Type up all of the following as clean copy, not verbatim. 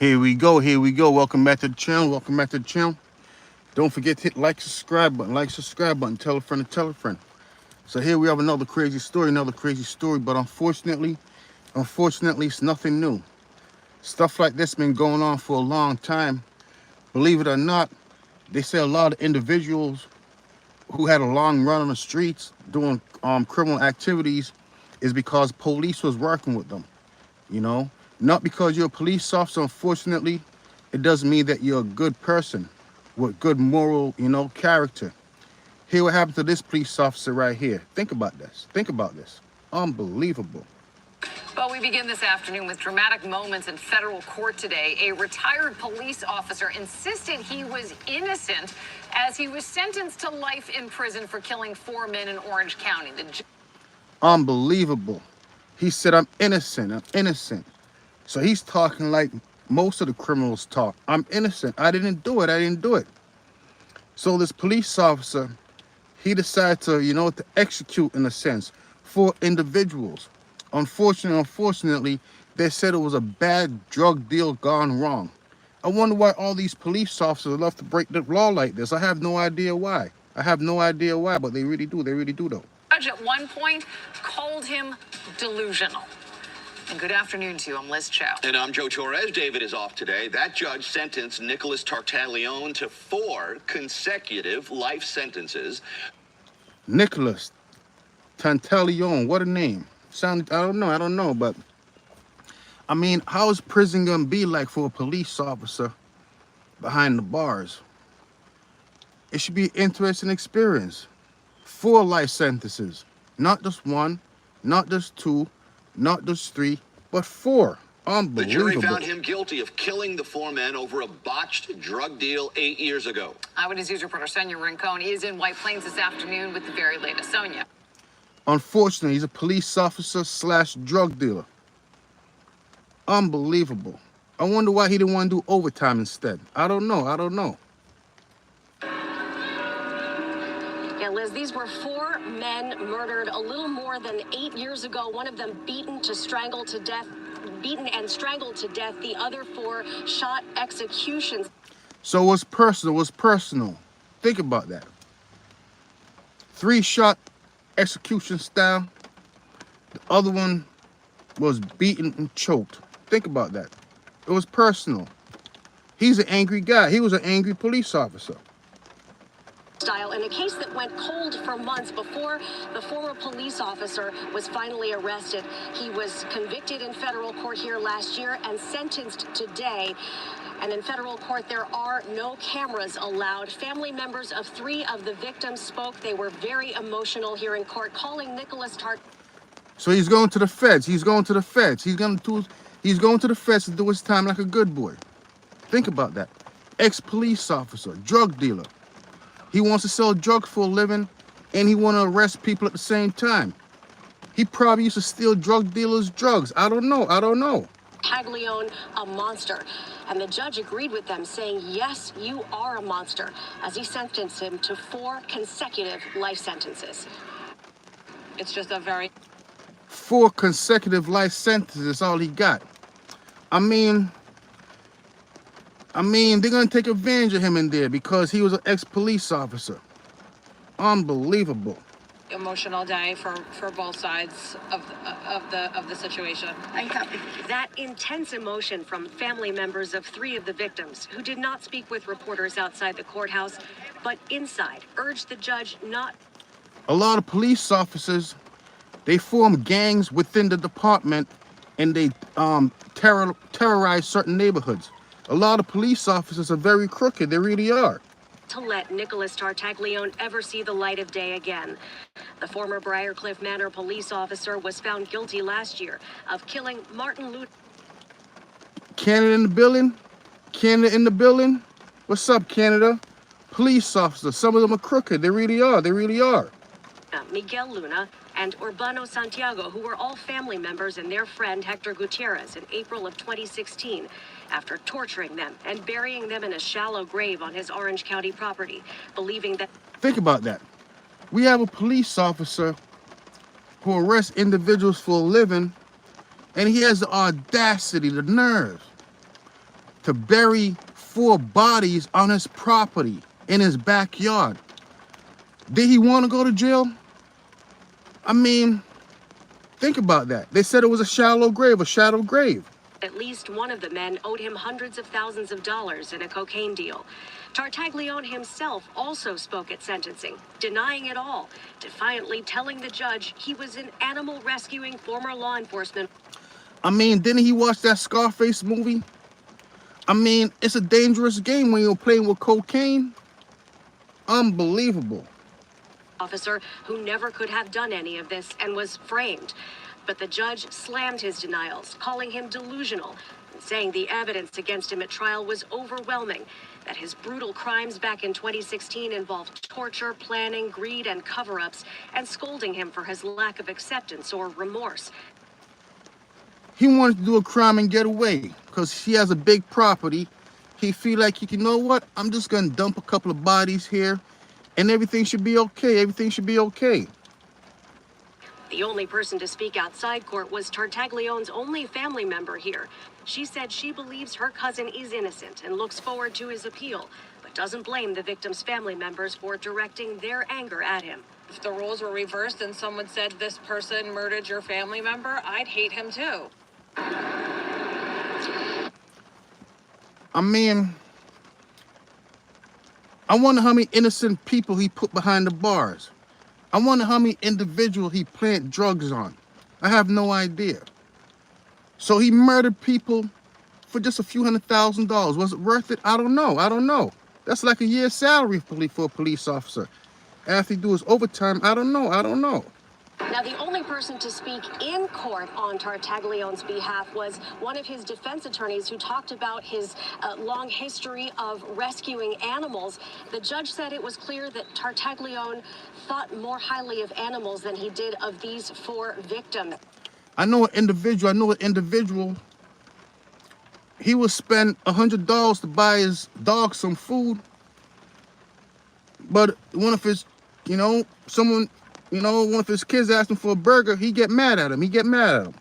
Here we go. Here we go. Welcome back to the channel. Welcome back to the channel. Don't forget to hit subscribe button. Subscribe button. Tell a friend to tell a friend. So here we have another crazy story. But unfortunately, it's nothing new. Stuff like this been going on for a long time. Believe it or not, they say a lot of individuals who had a long run on the streets doing criminal activities is because police was working with them. You know, not because you're a police officer, unfortunately, it doesn't mean that you're a good person with good moral, character. Here what happened to this police officer right here. Think about this. Unbelievable. Well, we begin this afternoon with dramatic moments in federal court today. A retired police officer insisted he was innocent as he was sentenced to life in prison for killing 4 men in Orange County. Unbelievable. He said, I'm innocent. So he's talking like most of the criminals talk. I'm innocent. I didn't do it. So this police officer, he decided to, to execute, in a sense, 4 individuals. Unfortunately, they said it was a bad drug deal gone wrong. I wonder why all these police officers love to break the law like this. I have no idea why. But they really do. Though. Judge at one point called him delusional. And good afternoon to you. I'm Liz Cho. And I'm Joe Torres. David is off today. That judge sentenced Nicholas Tartaglione to 4 consecutive life sentences. Nicholas Tartaglione, what a name. I don't know, but I mean, how is prison gonna be like for a police officer behind the bars? It should be an interesting experience. 4 life sentences, not just 1, not just 2, not just 3, but 4. Unbelievable. The jury found him guilty of killing the 4 men over a botched drug deal 8 years ago. Eyewitness News reporter Sonia Rincon is in White Plains this afternoon with the very latest. Sonia. Unfortunately, he's a police officer / drug dealer. Unbelievable. I wonder why he didn't want to do overtime instead. I don't know. Yeah, Liz, these were 4 men murdered a little more than 8 years ago. One of them beaten and strangled to death. The other 4 shot executions. So it was personal. Think about that. 3 shot execution style. The other one was beaten and choked. Think about that. It was personal. He's an angry guy. He was an angry police officer. In a case that went cold for months before the former police officer was finally arrested. He was convicted in federal court here last year and sentenced today. And in federal court, there are no cameras allowed. Family members of 3 of the victims spoke. They were very emotional here in court, calling Nicholas So he's going to the feds. He's going to the feds to do his time like a good boy. Think about that. Ex-police officer, drug dealer. He wants to sell drugs for a living, and he want to arrest people at the same time. He probably used to steal drug dealers' drugs. I don't know. Tartaglione a monster. And the judge agreed with them, saying, yes, you are a monster, as he sentenced him to 4 consecutive life sentences. It's just a very... 4 consecutive life sentences is all he got. I mean, they're going to take advantage of him in there because he was an ex-police officer. Unbelievable. Emotional day for both sides of the situation. That intense emotion from family members of 3 of the victims who did not speak with reporters outside the courthouse, but inside, urged the judge not... A lot of police officers, they form gangs within the department and they terrorize certain neighborhoods. A lot of police officers are very crooked. They really are. To let Nicholas Tartaglione ever see the light of day again. The former Briarcliff Manor police officer was found guilty last year of killing Martin Luther. Canada in the building? What's up, Canada? Police officers, some of them are crooked. They really are. Miguel Luna and Urbano Santiago, who were all family members, and their friend Hector Gutierrez in April of 2016, after torturing them and burying them in a shallow grave on his Orange County property, believing that... Think about that. We have a police officer who arrests individuals for a living, and he has the audacity, the nerve, to bury 4 bodies on his property in his backyard. Did he want to go to jail? I mean, think about that. They said it was a shallow grave, a shadow grave. At least one of the men owed him hundreds of thousands of dollars in a cocaine deal. Tartaglione himself also spoke at sentencing, denying it all, defiantly telling the judge he was an animal rescuing former law enforcement. I mean, didn't he watch that Scarface movie? I mean, it's a dangerous game when you're playing with cocaine. Unbelievable. Officer who never could have done any of this and was framed. But the judge slammed his denials, calling him delusional, and saying the evidence against him at trial was overwhelming, that his brutal crimes back in 2016 involved torture, planning, greed, and cover-ups, and scolding him for his lack of acceptance or remorse. He wanted to do a crime and get away because he has a big property. He feel like, you know what, I'm just going to dump a couple of bodies here and everything should be okay. Everything should be okay. The only person to speak outside court was Tartaglione's only family member here. She said she believes her cousin is innocent and looks forward to his appeal, but doesn't blame the victim's family members for directing their anger at him. If the roles were reversed and someone said this person murdered your family member, I'd hate him too. I mean, I wonder how many innocent people he put behind the bars. I wonder how many individuals he planted drugs on. I have no idea. So he murdered people for just a few $100,000. Was it worth it? I don't know. I don't know. That's like a year's salary for a police officer. After he do his overtime, I don't know. I don't know. Now, the only person to speak in court on Tartaglione's behalf was one of his defense attorneys who talked about his long history of rescuing animals. The judge said it was clear that Tartaglione thought more highly of animals than he did of these 4 victims. I know an individual, he would spend $100 to buy his dog some food, but one of his, one of his kids asked him for a burger, he get mad at him.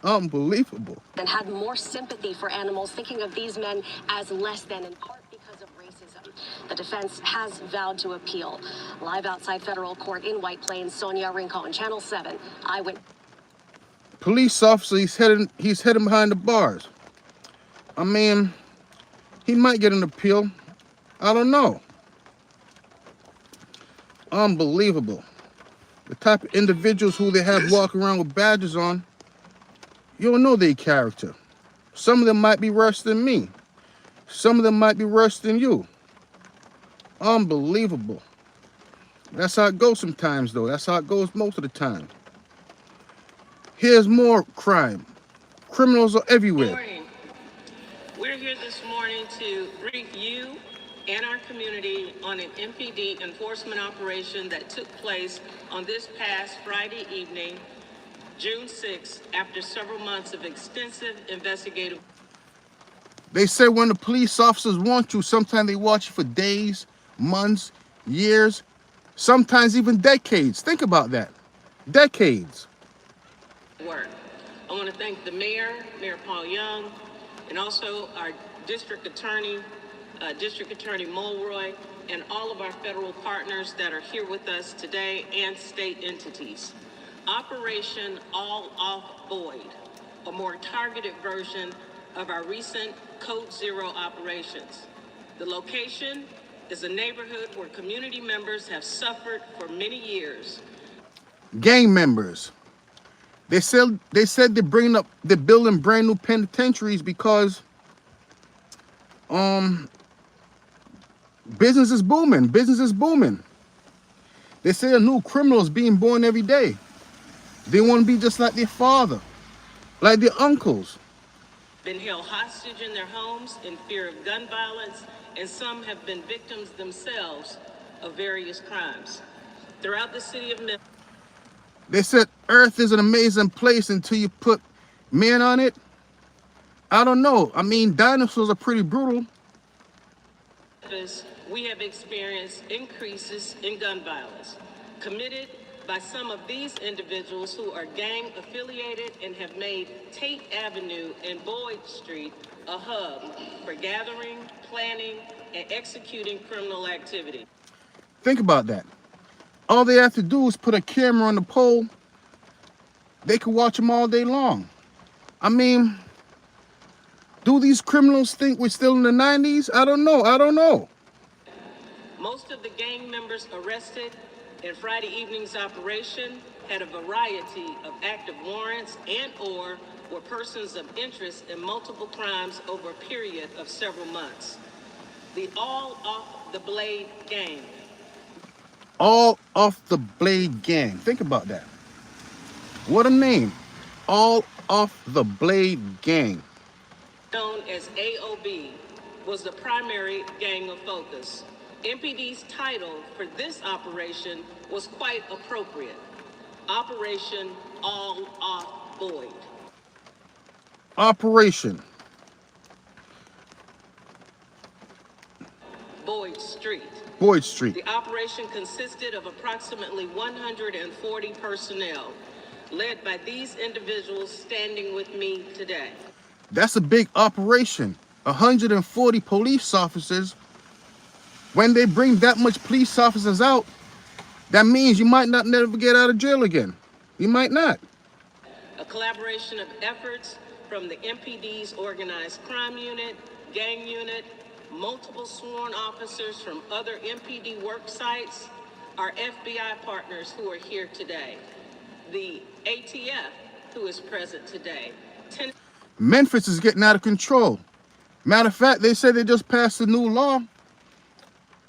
Unbelievable. And had more sympathy for animals, thinking of these men as less than, in part because of racism. The defense has vowed to appeal. Live outside federal court in White Plains, Sonia Rincon, Channel 7. Police officer, he's heading behind the bars. I mean, he might get an appeal. I don't know. Unbelievable. The type of individuals who they have walking around with badges on, you don't know their character. Some of them might be worse than me. Some of them might be worse than you. Unbelievable. That's how it goes sometimes, though. That's how it goes most of the time. Here's more crime. Criminals are everywhere. Good morning. We're here this morning to brief you and our community on an MPD enforcement operation that took place on this past Friday evening, June 6th, after several months of extensive investigative. They say when the police officers want you, sometimes they watch you for days, months, years, sometimes even decades. Think about that. Decades. Work. I want to thank the Mayor Paul Young, and also our District Attorney Mulroy, and all of our federal partners that are here with us today, and state entities. Operation All Off Boyd, a more targeted version of our recent Code Zero operations. The location is a neighborhood where community members have suffered for many years. Gang members. They said they're building brand new penitentiaries because business is booming. They say a new criminal is being born every day. They want to be just like their father, like their uncles. Been held hostage in their homes in fear of gun violence, and some have been victims themselves of various crimes. Throughout the city of Memphis, they said Earth is an amazing place until you put men on it. I don't know. I mean, dinosaurs are pretty brutal. we have experienced increases in gun violence committed by some of these individuals who are gang affiliated and have made Tate Avenue and Boyd Street a hub for gathering, planning, and executing criminal activity. Think about that. All they have to do is put a camera on the pole. They could watch them all day long. I mean, do these criminals think we're still in the 90s? I don't know. Most of the gang members arrested in Friday evening's operation had a variety of active warrants and/or were persons of interest in multiple crimes over a period of several months. The All Off the Blade Gang. All Off the Blade Gang. Think about that. What a name. All Off the Blade Gang. Known as AOB, was the primary gang of focus. MPD's title for this operation was quite appropriate. Operation All Off Boyd. Operation Boyd Street. Boyd Street. The operation consisted of approximately 140 personnel, led by these individuals standing with me today. That's a big operation. 140 police officers. When they bring that much police officers out, that means you might not never get out of jail again. You might not. A collaboration of efforts from the MPD's organized crime unit, gang unit, multiple sworn officers from other MPD work sites, our FBI partners who are here today, the ATF who is present today. Memphis is getting out of control. Matter of fact, they said they just passed a new law.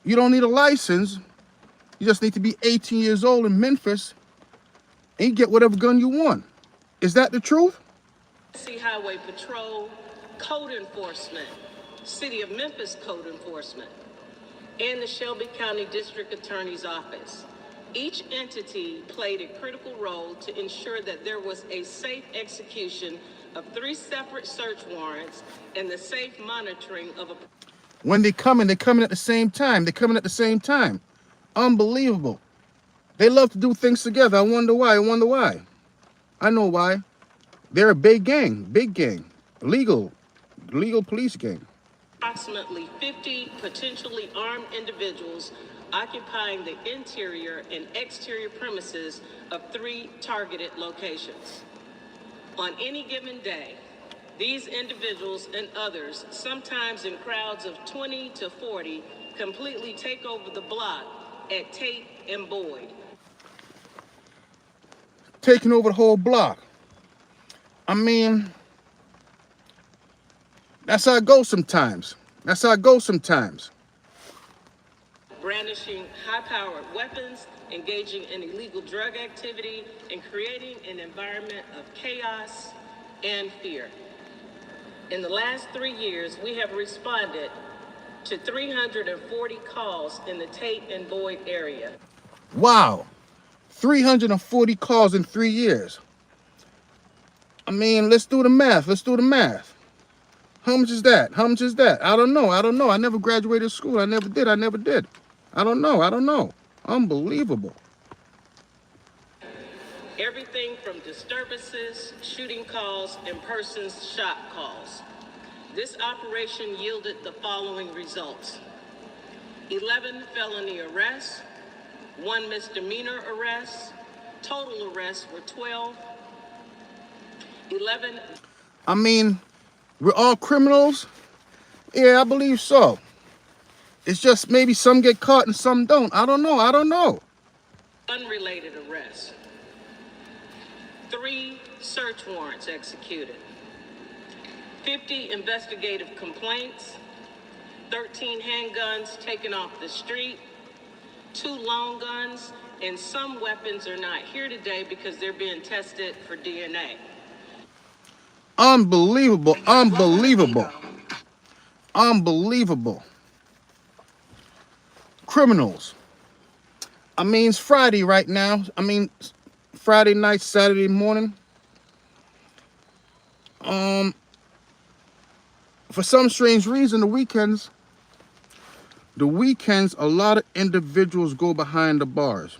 You don't need a license. You just need to be 18 years old in Memphis and you get whatever gun you want. Is that the truth? Tennessee Highway Patrol, Code Enforcement, City of Memphis Code Enforcement, and the Shelby County District Attorney's Office. Each entity played a critical role to ensure that there was a safe execution of 3 separate search warrants and the safe monitoring of a... When they're coming at the same time. They're coming at the same time. Unbelievable. They love to do things together. I wonder why. I know why. They're a big gang, legal police gang. Approximately 50 potentially armed individuals occupying the interior and exterior premises of 3 targeted locations. On any given day, these individuals and others, sometimes in crowds of 20 to 40, completely take over the block at Tate and Boyd. Taking over the whole block. I mean, that's how it goes sometimes. Brandishing high-powered weapons, engaging in illegal drug activity, and creating an environment of chaos and fear. In the last 3 years, we have responded to 340 calls in the Tate and Boyd area. Wow. 340 calls in 3 years. I mean, let's do the math. How much is that? I don't know. I never graduated school. I never did. I don't know. Unbelievable. Everything from disturbances, shooting calls, and persons shot calls. This operation yielded the following results: 11 felony arrests, 1 misdemeanor arrest, total arrests were 12, 11. I mean, we're all criminals? Yeah, I believe so. It's just maybe some get caught and some don't. I don't know. Unrelated arrests. 3 search warrants executed. 50 investigative complaints. 13 handguns taken off the street. 2 long guns, and some weapons are not here today because they're being tested for DNA. Unbelievable. Criminals. I mean, it's Friday right now. Friday night, Saturday morning. For some strange reason, the weekends, a lot of individuals go behind the bars.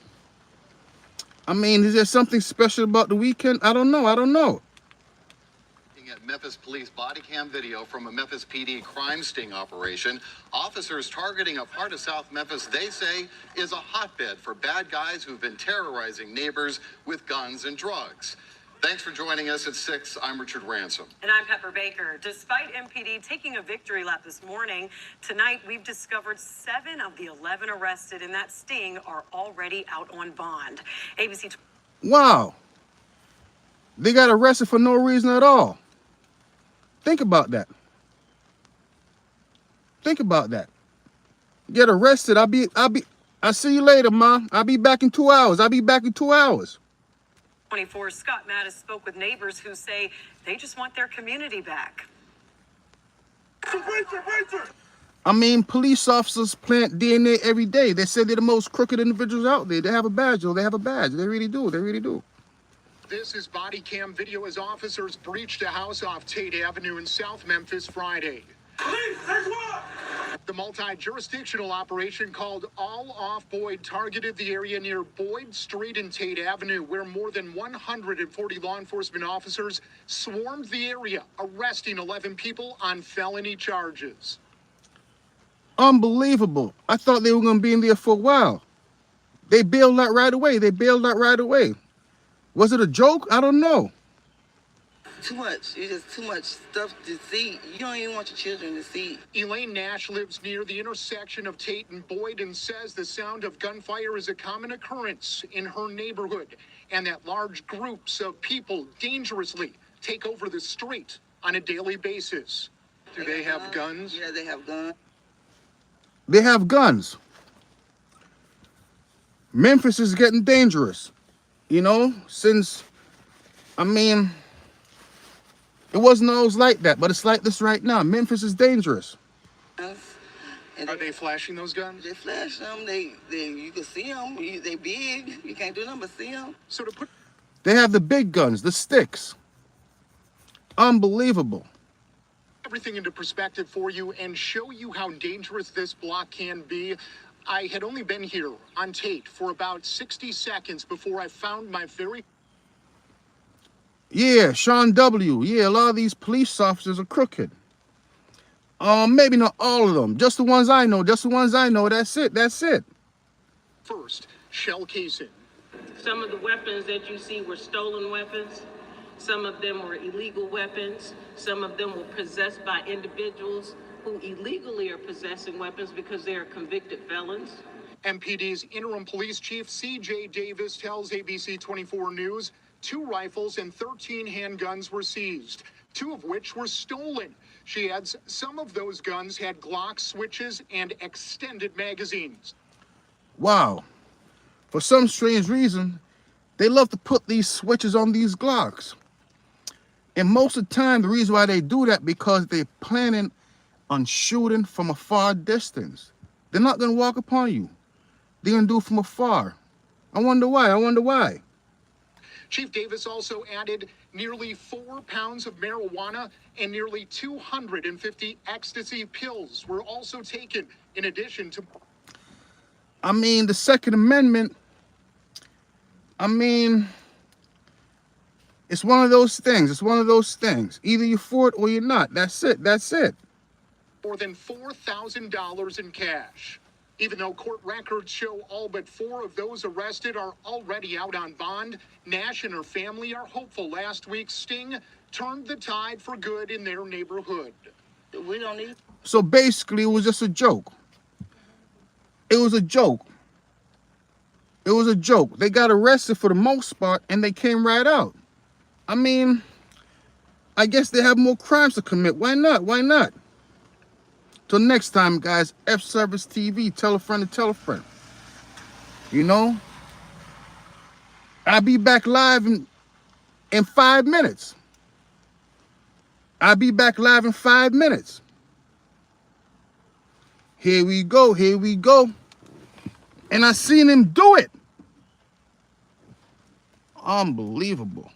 I mean, is there something special about the weekend? I don't know. I don't know. At Memphis police body cam video from a Memphis PD crime sting operation. Officers targeting a part of South Memphis they say is a hotbed for bad guys who've been terrorizing neighbors with guns and drugs. Thanks for joining us at 6. I'm Richard Ransom. And I'm Pepper Baker. Despite MPD taking a victory lap this morning, tonight we've discovered 7 of the 11 arrested in that sting are already out on bond. ABC. Wow. They got arrested for no reason at all. Think about that. Think about that. Get arrested. I'll see you later, Ma. I'll be back in 2 hours. 24 Scott Mattis spoke with neighbors who say they just want their community back. I mean, police officers plant DNA every day. They say they're the most crooked individuals out there. They have a badge, though. They have a badge. They really do. They really do. This is body cam video as officers breached a house off Tate Avenue in South Memphis Friday. Police, take one! The multi-jurisdictional operation called All Off Boyd targeted the area near Boyd Street and Tate Avenue, where more than 140 law enforcement officers swarmed the area, arresting 11 people on felony charges. Unbelievable. I thought they were going to be in there for a while. They bailed out right away. Was it a joke? I don't know. Too much. It's just too much stuff to see. You don't even want your children to see. Elaine Nash lives near the intersection of Tate and Boyd and says the sound of gunfire is a common occurrence in her neighborhood and that large groups of people dangerously take over the street on a daily basis. Do they have guns? Yeah, they have guns. They have guns. Memphis is getting dangerous. You know, since, I mean, it wasn't always like that, but it's like this right now. Memphis is dangerous. Are they flashing those guns? They flash them. You can see them. They big. You can't do nothing but see them. So to put They have the big guns, the sticks. Unbelievable. everything into perspective for you and show you how dangerous this block can be, I had only been here on Tate for about 60 seconds before I found my very... Yeah, Sean W. Yeah, a lot of these police officers are crooked. Maybe not all of them. Just the ones I know. That's it. First, shell casing. Some of the weapons that you see were stolen weapons. Some of them were illegal weapons. Some of them were possessed by individuals who illegally are possessing weapons because they are convicted felons. MPD's interim police chief, C.J. Davis, tells ABC 24 News 2 rifles and 13 handguns were seized, 2 of which were stolen. She adds some of those guns had Glock switches and extended magazines. Wow. For some strange reason, they love to put these switches on these Glocks. And most of the time, the reason why they do that because they're planning on shooting from a far distance. They're not going to walk upon you. They're going to do it from afar. I wonder why. Chief Davis also added nearly 4 pounds of marijuana and nearly 250 ecstasy pills were also taken in addition to... I mean, the Second Amendment, it's one of those things. Either you're for it or you're not. That's it. more than $4,000 in cash. Even though court records show all but 4 of those arrested are already out on bond, Nash and her family are hopeful last week's sting turned the tide for good in their neighborhood. We don't need... So basically, it was just a joke. It was a joke. They got arrested for the most part, and they came right out. I mean, I guess they have more crimes to commit. Why not? Till next time, guys, F Service TV, tell a friend to tell a friend. You know? I'll be back live in 5 minutes. Here we go. And I seen him do it. Unbelievable.